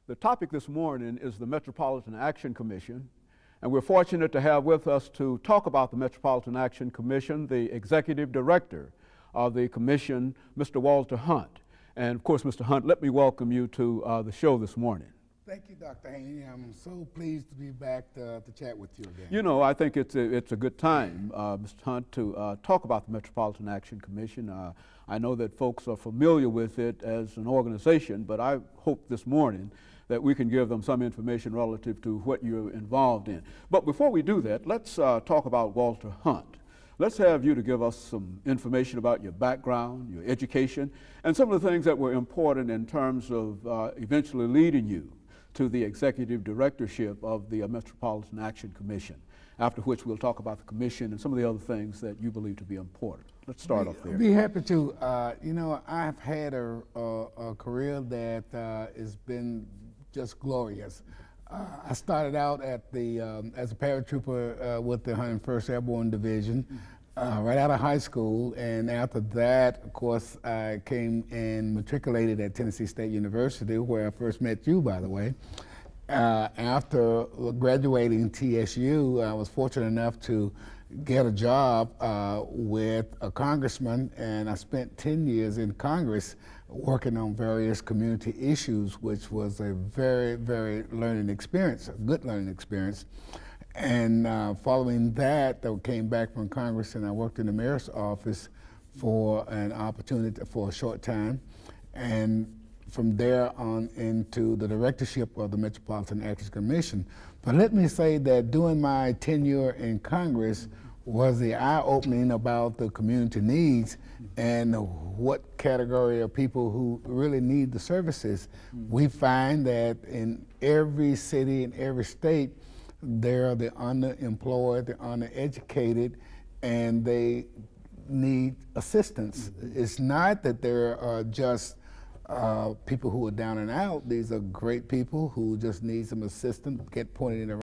The topic this morning is the Metropolitan Action Commission, and we're fortunate to have with us to talk about the Metropolitan Action Commission the Executive Director of the Commission, Mr. Walter Hunt. And of course, Mr. Hunt, let me welcome you to the show this morning. Thank you, Dr. Haney. I'm so pleased to be back to chat with you again. You know, I think it's a good time, Mr. Hunt, to talk about the Metropolitan Action Commission. I know that folks are familiar with it as an organization, but I hope this morning that we can give them some information relative to what you're involved in. But before we do that, let's talk about Walter Hunt. Let's have you to give us some information about your background, your education, and some of the things that were important in terms of eventually leading you to the executive directorship of the Metropolitan Action Commission, after which we'll talk about the commission and some of the other things that you believe to be important. Let's start off there. I'd be happy to. You know, I've had a career that has been just glorious. I started out at the as a paratrooper with the 101st Airborne Division right out of high school, and after that, of course, I came and matriculated at Tennessee State University, where I first met you, by the way. After graduating TSU, I was fortunate enough to get a job with a congressman, and I spent 10 years in Congress working on various community issues, which was a very, very learning experience, a good learning experience. And following that, I came back from Congress and I worked in the mayor's office for an opportunity for a short time. And from there on into the directorship of the Metropolitan Action Commission. But let me say that during my tenure in Congress was the eye-opening about the community needs and what category of people who really need the services. We find that in every city, in every state, there are the underemployed, the undereducated, and they need assistance. It's not that there are just people who are down and out. These are great people who just need some assistance, get pointed in the